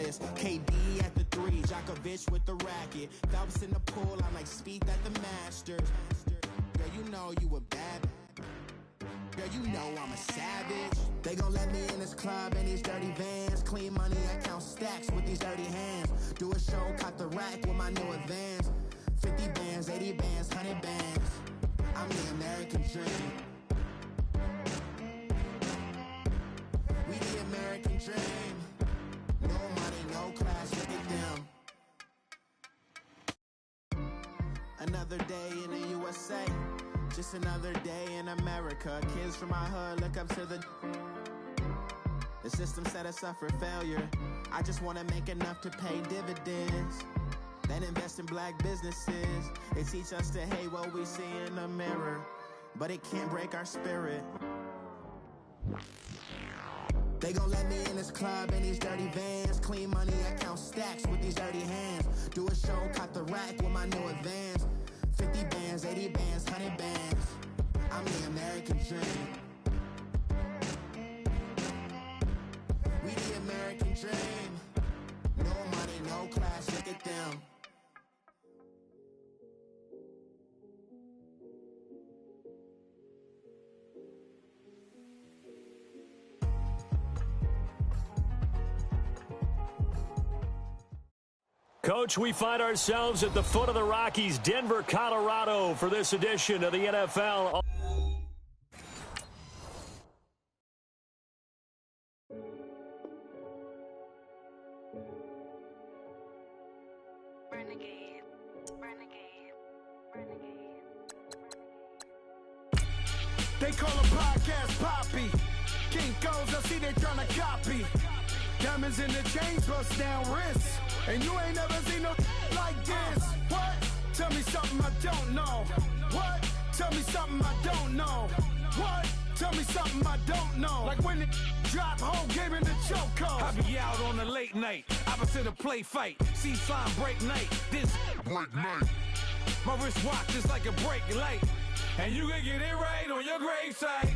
list. KD at the 3, Djokovic with the racket. Phelps in the pool, I'm like Spieth at the Masters. Girl, you know you a bad. Girl, you know I'm a savage. They gon' let me in this club in these dirty vans. Clean money, I count stacks with these dirty hands. Do a show, caught the rack with my new advance. 50 bands, 80 bands, 100 bands. I'm the American dream. We the American dream. No money, no class, look at them. Another day in the USA. Just another day in America. Kids from my hood look up to the system set us up for failure. I just wanna make enough to pay dividends. Then invest in black businesses. They teach us to hate what we see in the mirror, but it can't break our spirit. They gon' let me in this club in these dirty vans. Clean money, I count stacks with these dirty hands. Do a show, caught the rack with my new advance. 50 bands, 80 bands, 100 bands. I'm the American dream. We the American dream. No money, no class, look at them. Coach, we find ourselves at the foot of the Rockies, Denver, Colorado, for this edition of the NFL. They call a podcast Poppy. Kinkos, I see they tryna copy. Diamonds in the chains, bust down wrists. And you ain't never seen no like this. What? Tell me something I don't know. What? Tell me something I don't know. What? Tell me something I don't know. Like when it drop, whole game in the chokehold. I be out on a late night, opposite a play fight. See sign break night, this break night. My wristwatch is like a brake light. And you can get it right on your gravesite.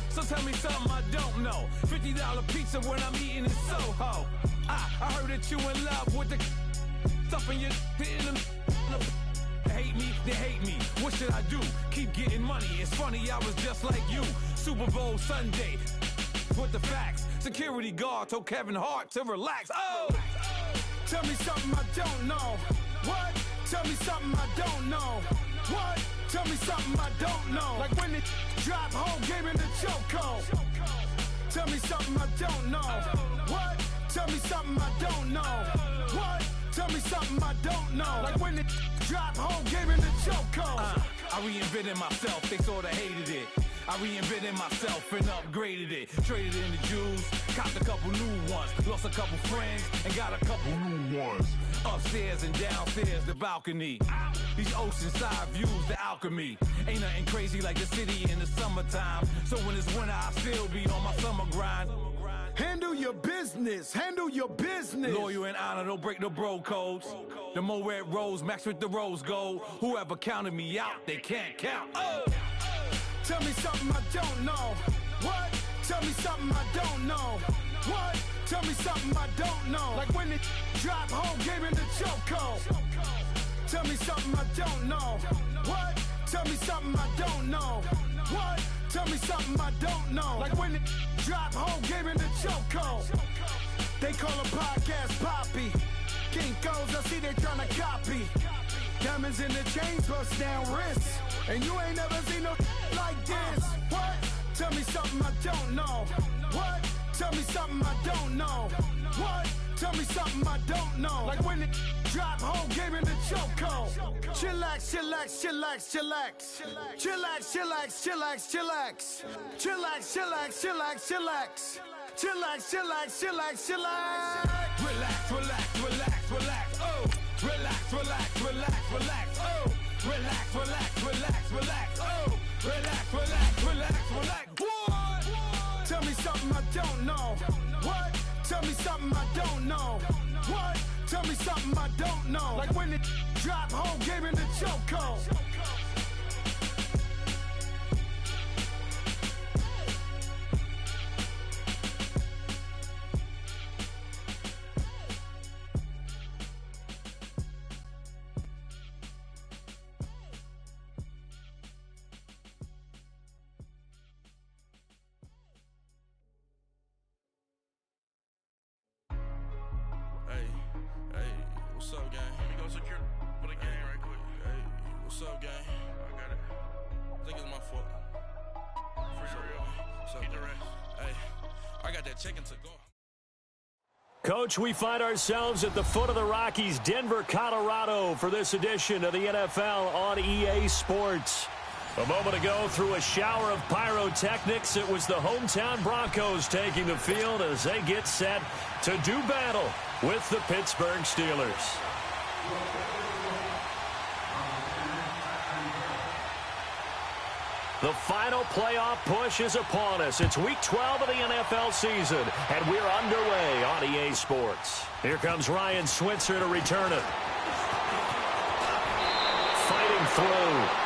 So tell me something I don't know. $50 pizza when I'm eating in Soho. I heard that you in love with the stuff in your in them. Hate me, they hate me. What should I do? Keep getting money. It's funny, I was just like you. Super Bowl Sunday. With the facts. Security guard told Kevin Hart to relax. Oh! Tell me something I don't know. What? Tell me something I don't know. What? Tell me something I don't know. Like when it drop, whole game in the chokehold. Tell me something I don't know. What? Tell me something I don't know. What? Tell me something I don't know. Like when it drop, whole game in the chokehold. I reinvented myself, they sorta hated it. I reinvented myself and upgraded it. Traded in the Jews, copped a couple new ones. Lost a couple friends and got a couple new ones. Upstairs and downstairs, the balcony. These oceanside views, the alchemy. Ain't nothing crazy like the city in the summertime. So when it's winter, I still be on my summer grind. Handle your business, handle your business. Loyal and honor, don't break the bro codes. The more red rose, max with the rose gold. Whoever counted me out, they can't count. Oh! Tell me something I don't know. What? Tell me something I don't know. What? Tell me something I don't know. Like when it drop, whole game in the chokehold. Tell me something I don't know. What? Tell me something I don't know. What? Tell me something I don't know. Like when it drop, whole game in the chokehold. They call a podcast Poppy. Kinkos, I see they tryna copy. Diamonds in the chains, bust down wrists. And you ain't never seen no like this. What? Tell me something I don't know. What? Tell me something I don't know. What? Tell me something I don't know. Like when it drop, whole game in the chokehold. Chillax, chillax, chillax, chillax. Chillax, chillax, chillax, chillax. Chillax, chillax, chillax, chillax. Chillax, chillax, chillax, chillax. Relax, relax, relax, relax. Oh! Relax, relax, relax, relax. Oh! Relax, relax, relax, relax. Oh! Relax, relax, relax, relax. What? Tell me something I don't know. What? Tell me something I don't know. What? Tell me something I don't know. Like when it drop, whole game in the chokehold. What's up, gang? Let me go secure for the game right quick. Hey, what's up, gang? I got it. I think it's my fault. For real. What's up, get the rest. Hey, I got that chicken to go. Coach, we find ourselves at the foot of the Rockies, Denver, Colorado, for this edition of the NFL on EA Sports. A moment ago, through a shower of pyrotechnics, it was the hometown Broncos taking the field as they get set to do battle with the Pittsburgh Steelers. The final playoff push is upon us. It's Week 12 of the NFL season, and we're underway on EA Sports. Here comes Ryan Switzer to return it. Fighting through.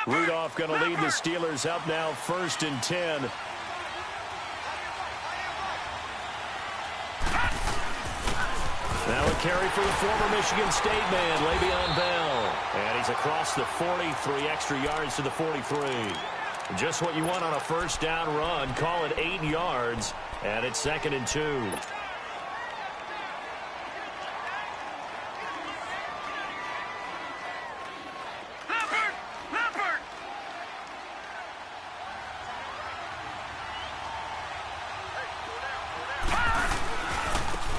Rudolph going to lead the Steelers up now, 1st and 10. Now a carry for the former Michigan State man, Le'Veon Bell. And he's across the 40, 3 extra yards to the 43. Just what you want on a first down run. Call it 8 yards, and it's 2nd and 2.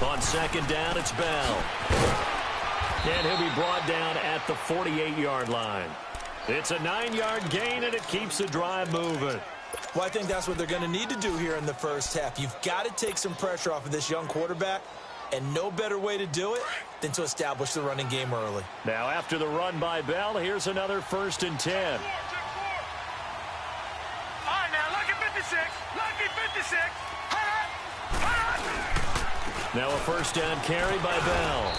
On 2nd down, it's Bell. And he'll be brought down at the 48-yard line. It's a 9-yard gain, and it keeps the drive moving. Well, I think that's what they're going to need to do here in the first half. You've got to take some pressure off of this young quarterback, and no better way to do it than to establish the running game early. Now, after the run by Bell, here's another 1st and 10. All right, now, lucky 56. Lucky 56. Now a first down carry by Bell.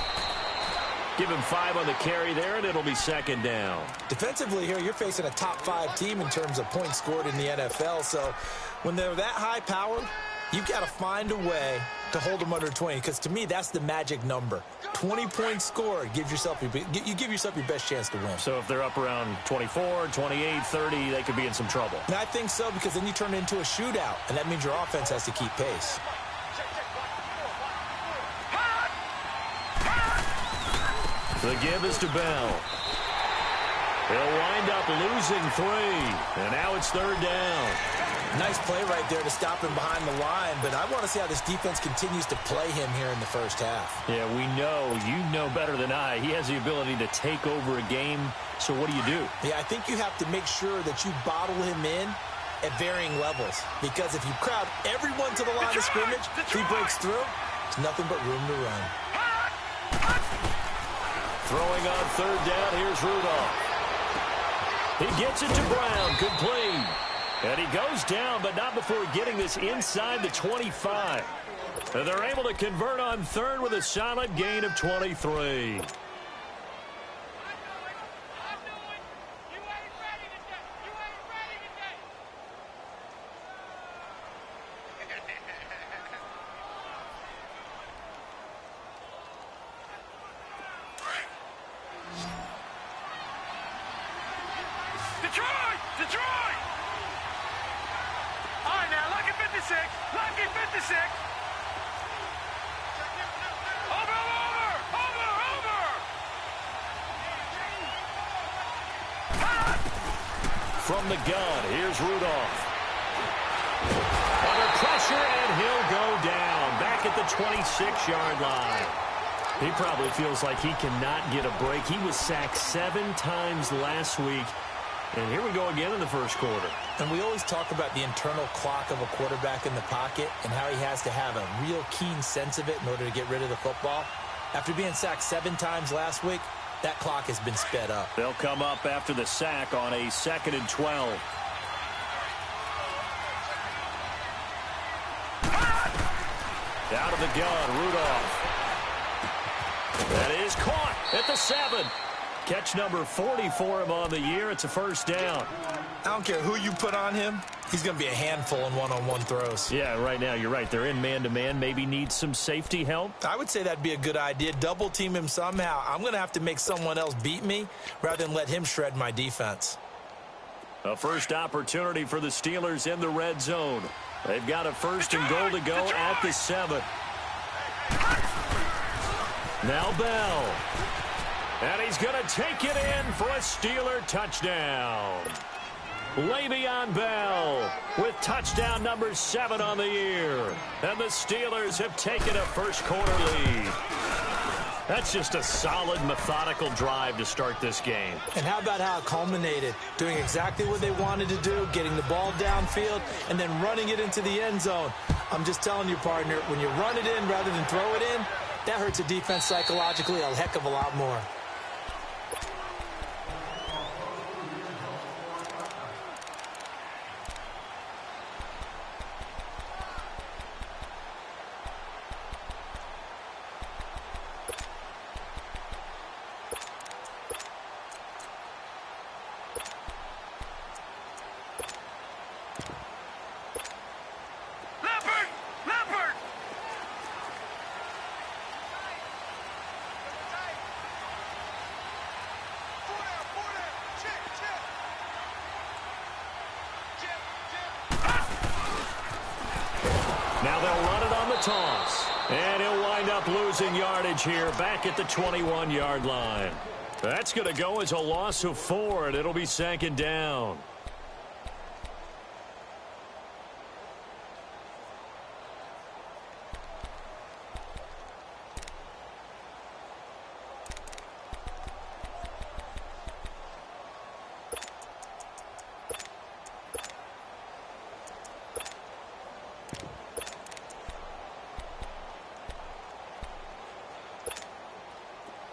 Give him 5 on the carry there, and it'll be 2nd down. Defensively here, you're facing a top 5 team in terms of points scored in the NFL. So when they're that high powered, you've got to find a way to hold them under 20. Because to me, that's the magic number. 20 points scored, you give yourself your best chance to win. So if they're up around 24, 28, 30, they could be in some trouble. And I think so, because then you turn it into a shootout, and that means your offense has to keep pace. The give is to Bell. He'll wind up losing 3, and now it's 3rd down. Nice play right there to stop him behind the line, but I want to see how this defense continues to play him here in the first half. Yeah, you know better than I. He has the ability to take over a game, so what do you do? Yeah, I think you have to make sure that you bottle him in at varying levels, because if you crowd everyone to the line of scrimmage, if he breaks through, there's nothing but room to run. Throwing on 3rd down, here's Rudolph. He gets it to Brown, complete. And he goes down, but not before getting this inside the 25. And they're able to convert on 3rd with a solid gain of 23. Detroit! All right, now, lucky 56. Lucky 56. Over! From the gun, here's Rudolph. Under pressure, and he'll go down. Back at the 26-yard line. He probably feels like he cannot get a break. He was sacked 7 times last week. And here we go again in the first quarter. And we always talk about the internal clock of a quarterback in the pocket and how he has to have a real keen sense of it in order to get rid of the football. After being sacked 7 times last week, that clock has been sped up. They'll come up after the sack on a 2nd and 12. Out of the gun, Rudolph. That is caught at the 7. Catch number 40 for him on the year. It's a first down. I don't care who you put on him. He's going to be a handful in one-on-one throws. Yeah, right now you're right. They're in man-to-man. Maybe need some safety help. I would say that'd be a good idea. Double team him somehow. I'm going to have to make someone else beat me rather than let him shred my defense. A first opportunity for the Steelers in the red zone. They've got a first and goal to go at the 7. Now Bell. And he's going to take it in for a Steeler touchdown. Le'Veon Bell with touchdown number 7 on the year. And the Steelers have taken a first-quarter lead. That's just a solid, methodical drive to start this game. And how about how it culminated? Doing exactly what they wanted to do, getting the ball downfield, and then running it into the end zone. I'm just telling you, partner, when you run it in rather than throw it in, that hurts a defense psychologically a heck of a lot more. Now they'll run it on the toss. And he'll wind up losing yardage here back at the 21-yard line. That's going to go as a loss of 4, and it'll be second down.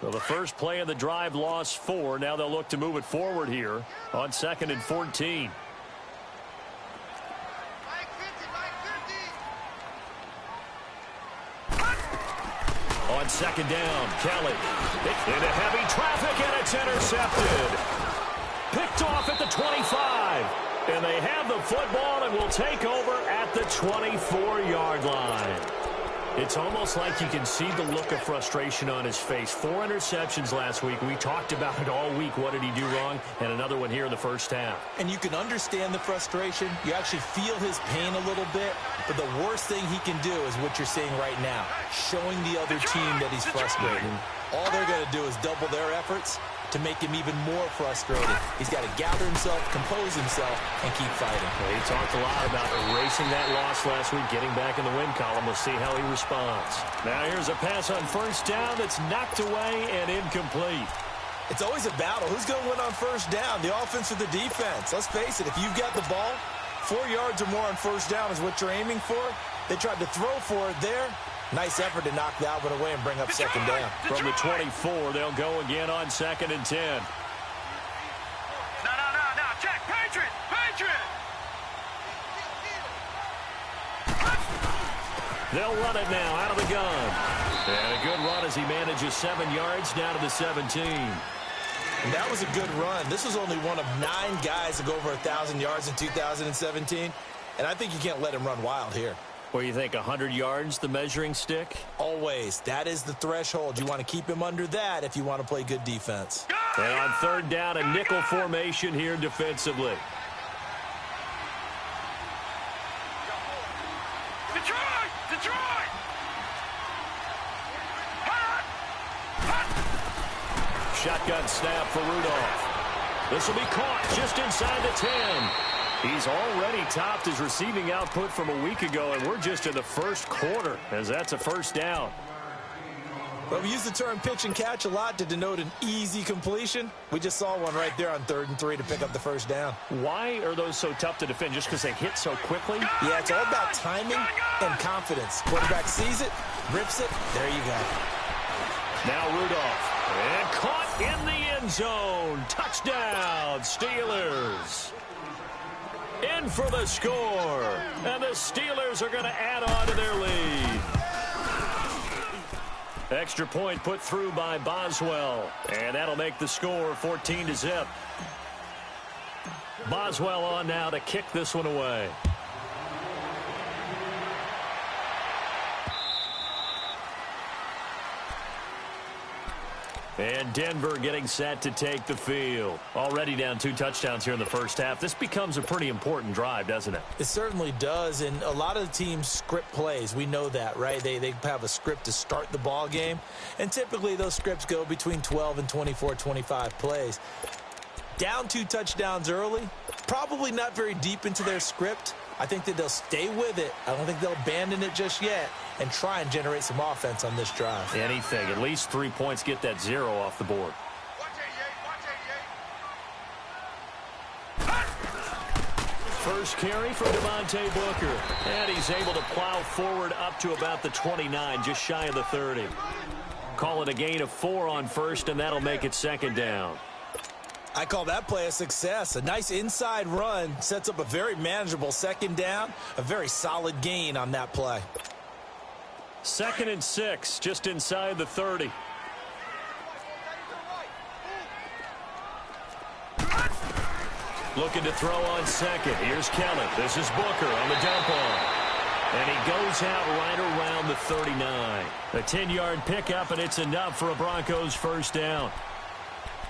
Well, the first play of the drive lost 4. Now they'll look to move it forward here on 2nd and 14. On 2nd down, Kelly into heavy traffic, and it's intercepted. Picked off at the 25. And they have the football and will take over at the 24-yard line. It's almost like you can see the look of frustration on his face. 4 interceptions last week. We talked about it all week. What did he do wrong? And another one here in the first half. And you can understand the frustration. You actually feel his pain a little bit. But the worst thing he can do is what you're seeing right now, showing the other team that he's frustrated. All they're going to do is double their efforts to make him even more frustrated. He's got to gather himself, compose himself, and keep fighting. Well, he talked a lot about erasing that loss last week, getting back in the win column. We'll see how he responds. Now here's a pass on first down that's knocked away and incomplete. It's always a battle. Who's going to win on first down, the offense or the defense? Let's face it, if you've got the ball, 4 yards or more on first down is what you're aiming for. They tried to throw for it there. Nice effort to knock that one away and bring up second down. From the 24, they'll go again on 2nd and 10. No. Check. Patriot. They'll run it now out of the gun. And a good run as he manages 7 yards down to the 17. And that was a good run. This was only one of 9 guys to go over 1,000 yards in 2017. And I think you can't let him run wild here. What do you think, 100 yards, the measuring stick? Always. That is the threshold. You want to keep him under that if you want to play good defense. And on 3rd down, a nickel formation here defensively. Detroit! Shotgun snap for Rudolph. This will be caught just inside the 10. He's already topped his receiving output from a week ago, and we're just in the first quarter, as that's a first down. Well, we use the term pitch and catch a lot to denote an easy completion. We just saw one right there on 3rd and 3 to pick up the first down. Why are those so tough to defend? Just because they hit so quickly? Yeah, it's all about timing and confidence. Quarterback sees it, rips it, there you go. Now Rudolph, and caught in the end zone. Touchdown, Steelers. In for the score, and the Steelers are going to add on to their lead. Extra point put through by Boswell. And that'll make the score 14-0. Boswell on now to kick this one away. And Denver getting set to take the field. Already down 2 touchdowns here in the first half. This becomes a pretty important drive, doesn't it? It certainly does, and a lot of the teams script plays. We know that, right? They have a script to start the ball game, and typically those scripts go between 12 and 24, 25 plays. Down 2 touchdowns early, probably not very deep into their script. I think that they'll stay with it. I don't think they'll abandon it just yet and try and generate some offense on this drive. Anything. At least 3 points, get that 0 off the board. First carry for Devontae Booker. And he's able to plow forward up to about the 29, just shy of the 30. Call it a gain of 4 on first, and that'll make it second down. I call that play a success. A nice inside run sets up a very manageable second down. A very solid gain on that play. 2nd and 6, just inside the 30. Looking to throw on second. Here's Kelly. This is Booker on the dump off. And he goes out right around the 39. A 10-yard pickup, and it's enough for a Broncos first down.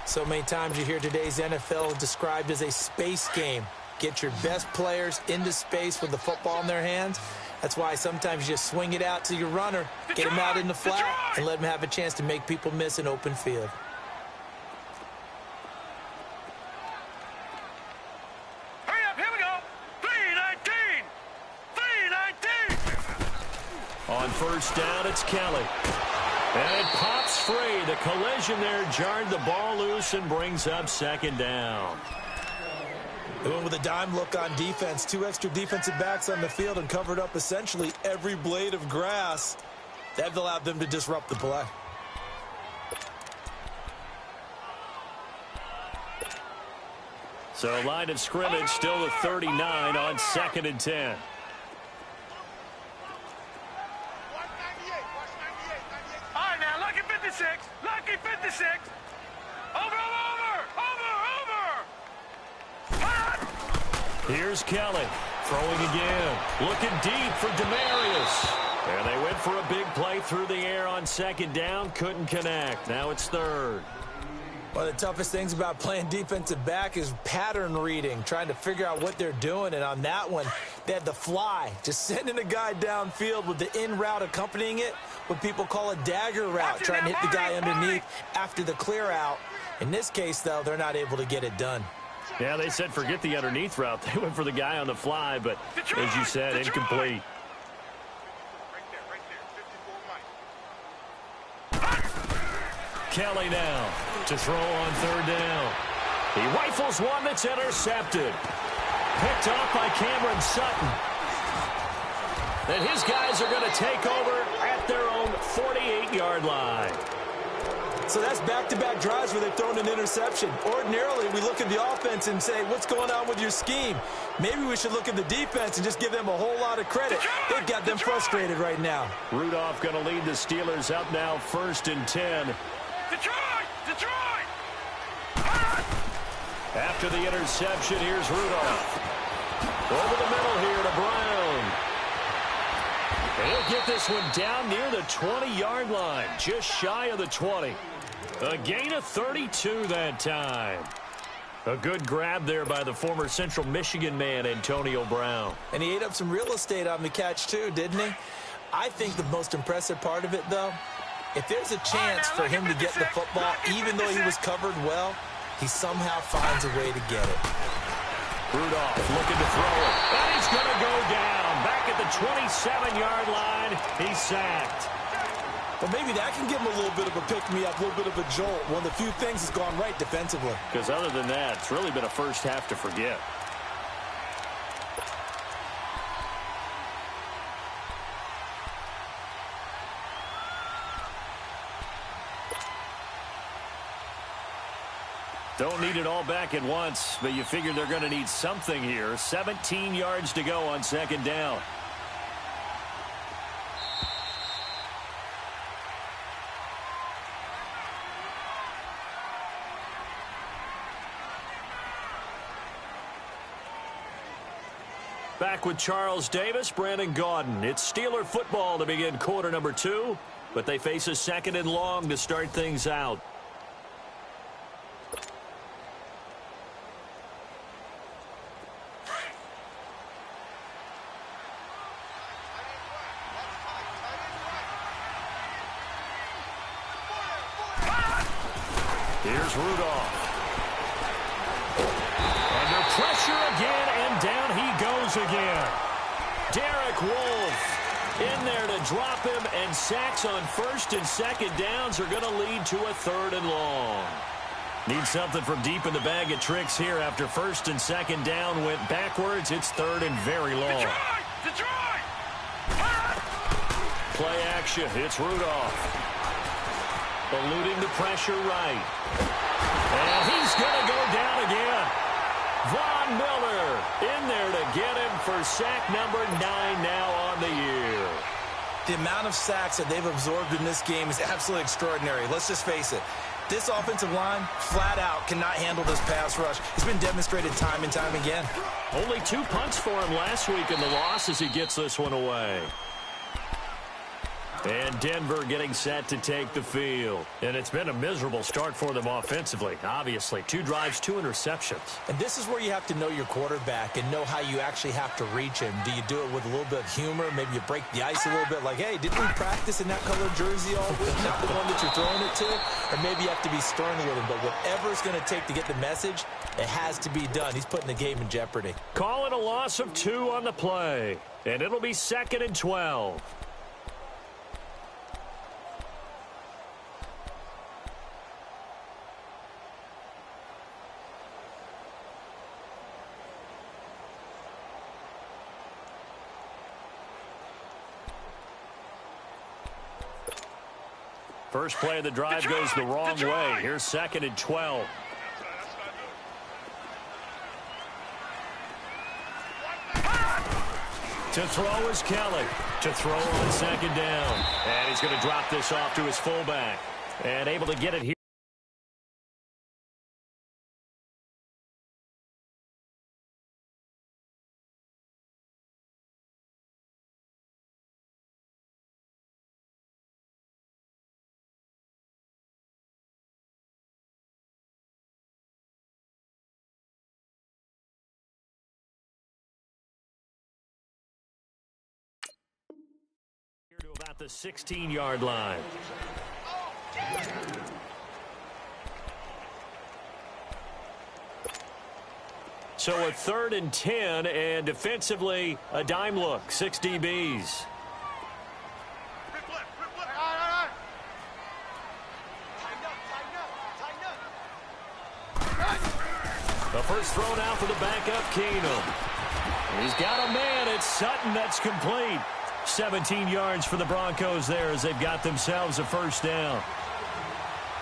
So many times you hear today's NFL described as a space game. Get your best players into space with the football in their hands. That's why sometimes you just swing it out to your runner, get him out in the flat, and let him have a chance to make people miss an open field. Hurry up, here we go. 3-19. 3-19. On first down, it's Kelly. And it pops free. The collision there jarred the ball loose and brings up second down. They went with a dime look on defense. 2 extra defensive backs on the field and covered up essentially every blade of grass. That allowed them to disrupt the play. So line of scrimmage still the 39 on 2nd and 10. Lucky 56. Over. Here's Kelly throwing again. Looking deep for Demarius. And they went for a big play through the air on second down. Couldn't connect. Now it's 3rd. One of the toughest things about playing defensive back is pattern reading, trying to figure out what they're doing. And on that one, they had the fly, just sending a guy downfield with the in route accompanying it, what people call a dagger route, trying to hit the guy underneath after the clear out. In this case, though, they're not able to get it done. Yeah, they said forget the underneath route. They went for the guy on the fly, but as you said, incomplete. Kelly now to throw on 3rd down. He rifles one that's intercepted. Picked off by Cameron Sutton. And his guys are going to take over at their own 48-yard line. So that's back-to-back drives where they've thrown an interception. Ordinarily, we look at the offense and say, what's going on with your scheme? Maybe we should look at the defense and just give them a whole lot of credit. They've got them frustrated right now. Rudolph going to lead the Steelers up now 1st and 10. Detroit! After the interception, here's Rudolph. Over the middle here to Brown. And he'll get this one down near the 20-yard line, just shy of the 20. A gain of 32 that time. A good grab there by the former Central Michigan man, Antonio Brown. And he ate up some real estate on the catch, too, didn't he? I think the most impressive part of it, though, if there's a chance for him to get the football, even though he was covered well, he somehow finds a way to get it. Rudolph looking to throw it. And he's going to go down. Back at the 27-yard line, he's sacked. Well, maybe that can give him a little bit of a pick-me-up, a little bit of a jolt. One of the few things that's gone right defensively. Because other than that, it's really been a first half to forget. Don't need it all back at once, but you figure they're going to need something here. 17 yards to go on second down. Back with Charles Davis, Brandon Gaudin. It's Steeler football to begin quarter number 2, but they face a 2nd and long to start things out. Here's Rudolph. Under pressure again, and down he goes again. Derek Wolfe in there to drop him, and sacks on 1st and 2nd downs are going to lead to a 3rd and long. Need something from deep in the bag of tricks here after 1st and 2nd down went backwards. It's 3rd and very long. Detroit! Play action. It's Rudolph. Eluding the pressure right. And he's going to go down again. Von Miller in there to get him for sack number 9 now on the year. The amount of sacks that they've absorbed in this game is absolutely extraordinary. Let's just face it. This offensive line, flat out, cannot handle this pass rush. It's been demonstrated time and time again. Only 2 punts for him last week in the loss as he gets this one away. And Denver getting set to take the field. And it's been a miserable start for them offensively, obviously. 2 drives, 2 interceptions. And this is where you have to know your quarterback and know how you actually have to reach him. Do you do it with a little bit of humor? Maybe you break the ice a little bit like, hey, didn't we practice in that colored jersey all week? Not the one that you're throwing it to? Or maybe you have to be stern with him. But whatever it's going to take to get the message, it has to be done. He's putting the game in jeopardy. Call it a loss of 2 on the play. And it'll be 2nd and 12. First play of the drive goes the wrong way. Here's 2nd and 12. To throw is Kelly. To throw on 2nd down. And he's going to drop this off to his fullback. And able to get it here. To about the 16-yard line. So a 3rd and 10, and defensively a dime look. 6 DBs. The first throw now for the backup, Keenum. He's got a man. It's Sutton that's complete. 17 yards for the Broncos there as they've got themselves a 1st down.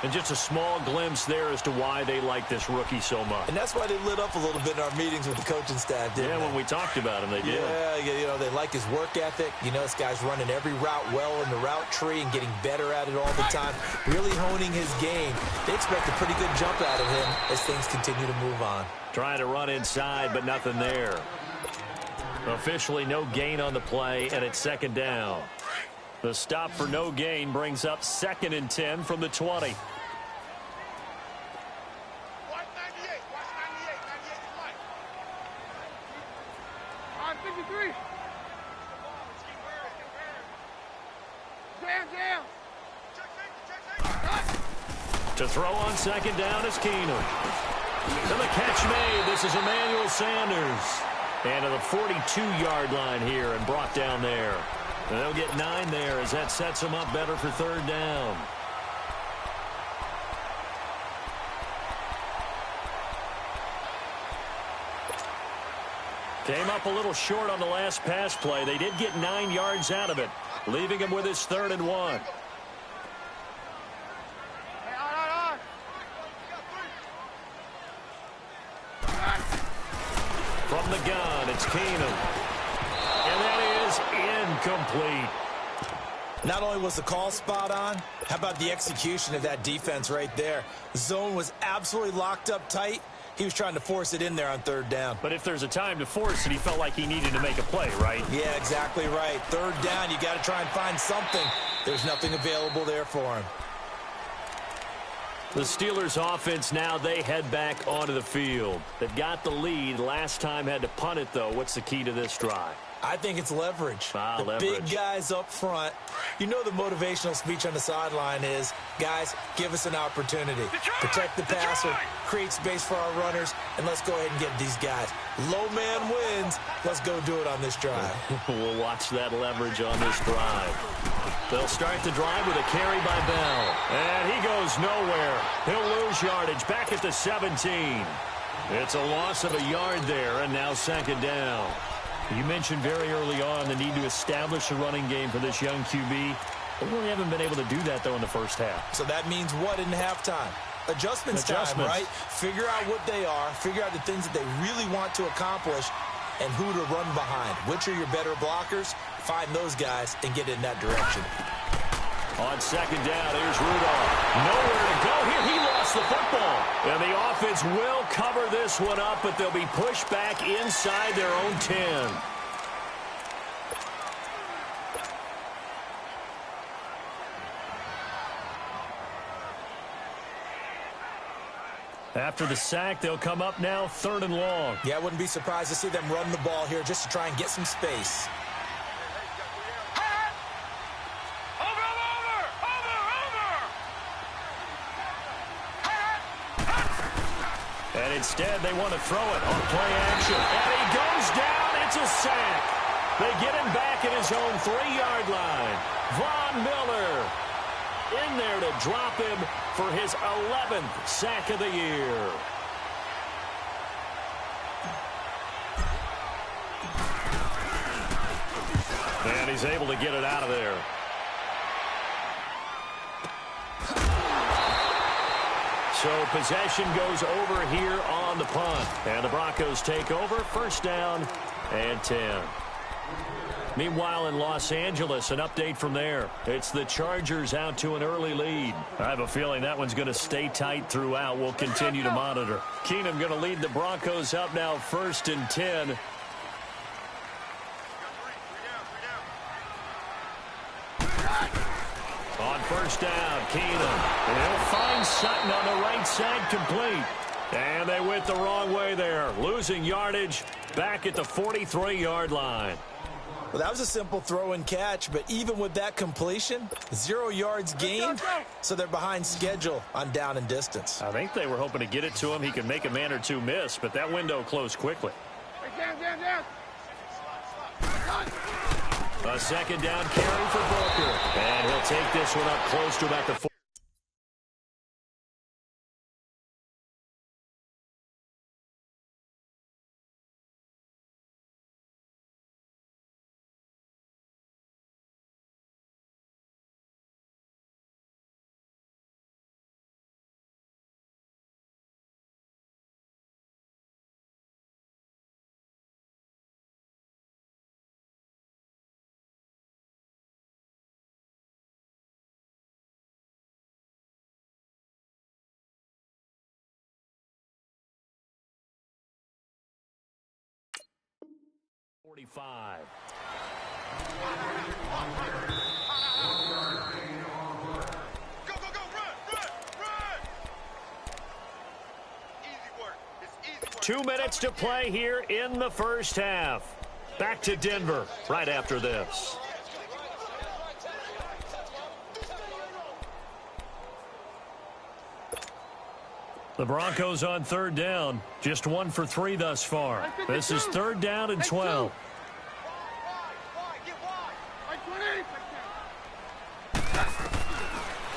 And just a small glimpse there as to why they like this rookie so much. And that's why they lit up a little bit in our meetings with the coaching staff, didn't they? When we talked about him, they did. Yeah, you know, they like his work ethic. You know, this guy's running every route well in the route tree and getting better at it all the time, really honing his game. They expect a pretty good jump out of him as things continue to move on. Trying to run inside, but nothing there. Officially no gain on the play, and it's 2nd down. The stop for no gain brings up 2nd and 10 from the 20. To throw on 2nd down is Keenum. And the catch made. This is Emmanuel Sanders. And to the 42-yard line here and brought down there. And they'll get 9 there as that sets them up better for 3rd down. Came up a little short on the last pass play. They did get 9 yards out of it, leaving him with his 3rd and 1. From the gun, it's Keenum. And that is incomplete. Not only was the call spot on, how about the execution of that defense right there? The zone was absolutely locked up tight. He was trying to force it in there on third down. But if there's a time to force it, he felt like he needed to make a play, right? Yeah, exactly right. Third down, you got to try and find something. There's nothing available there for him. The Steelers offense now, they head back onto the field. They've got the lead. Last time had to punt it, though. What's the key to this drive? I think it's leverage. Leverage. Big guys up front. You know the motivational speech on the sideline is, guys, give us an opportunity. Protect the passer, create space for our runners, and let's go ahead and get these guys. Low man wins. Let's go do it on this drive. We'll watch that leverage on this drive. They'll start the drive with a carry by Bell. And he goes nowhere. He'll lose yardage back at the 17. It's a loss of a yard there, and now second down. You mentioned very early on the need to establish a running game for this young QB. They really haven't been able to do that, though, in the first half. So that means what in halftime? Adjustments time, right? Figure out what they are. Figure out the things that they really want to accomplish and who to run behind. Which are your better blockers? Find those guys and get in that direction. On second down, here's Rudolph. Nowhere to go here. He lost the football. And the offense will cover this one up, but they'll be pushed back inside their own 10. After the sack, they'll come up now 3rd and long. Yeah, I wouldn't be surprised to see them run the ball here just to try and get some space. And instead, they want to throw it on play action. And he goes down. It's a sack. They get him back at his own 3-yard line. Von Miller in there to drop him for his 11th sack of the year. And he's able to get it out of there. So possession goes over here on the punt. And the Broncos take over. 1st down and 10. Meanwhile, in Los Angeles, an update from there. It's the Chargers out to an early lead. I have a feeling that one's going to stay tight throughout. We'll continue to monitor. Keenum going to lead the Broncos up now 1st and 10. On 1st down, Keenum. And he'll find Sutton on the right side, complete. And they went the wrong way there. Losing yardage back at the 43-yard line. Well, that was a simple throw and catch, but even with that completion, 0 yards gained, so they're behind schedule on down and distance. I think they were hoping to get it to him. He could make a man or two miss, but that window closed quickly. A 2nd down carry for Booker. And he'll take this one up close to about the 4. .45. Go, run! Easy work. It's easy work. 2 minutes to play here in the 1st half. Back to Denver right after this. The Broncos on 3rd down. Just 1 for 3 thus far. This is 3rd down and 12.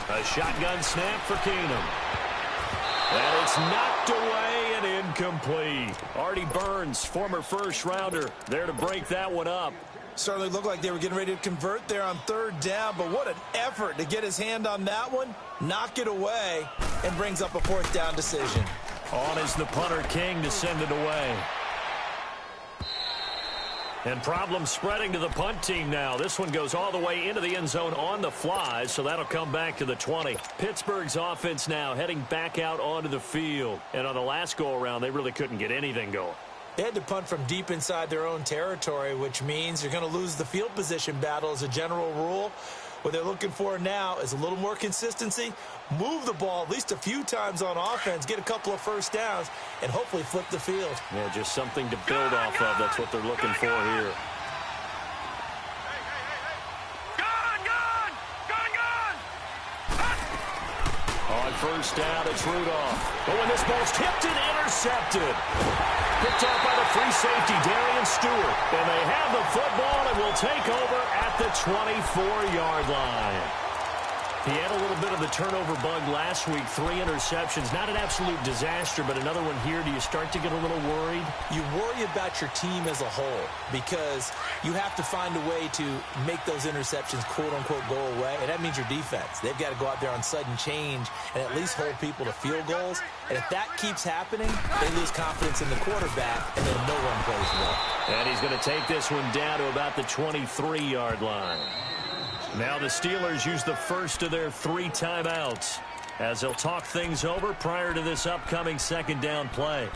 A shotgun snap for Keenum. And it's knocked away and incomplete. Artie Burns, former 1st-rounder, there to break that one up. Certainly looked like they were getting ready to convert there on 3rd down, but what an effort to get his hand on that one, knock it away, and brings up a 4th down decision. On is the punter King to send it away. And problems spreading to the punt team now. This one goes all the way into the end zone on the fly, so that'll come back to the 20. Pittsburgh's offense now heading back out onto the field. And on the last go-around, they really couldn't get anything going. They had to punt from deep inside their own territory, which means you're going to lose the field position battle as a general rule. What they're looking for now is a little more consistency, move the ball at least a few times on offense, get a couple of first downs, and hopefully flip the field. Yeah, just something to build off of. That's what they're looking for here. On first down, it's Rudolph. But when this ball's tipped and intercepted. Picked off by the free safety, Darian Stewart. And they have the football and will take over at the 24-yard line. He had a little bit of the turnover bug last week, 3 interceptions. Not an absolute disaster, but another one here. Do you start to get a little worried? You worry about your team as a whole because you have to find a way to make those interceptions, quote-unquote, go away, and that means your defense. They've got to go out there on sudden change and at least hold people to field goals. And if that keeps happening, they lose confidence in the quarterback, and then no one plays well. And he's going to take this one down to about the 23-yard line. Now the Steelers use the first of their 3 timeouts as they'll talk things over prior to this upcoming second down play.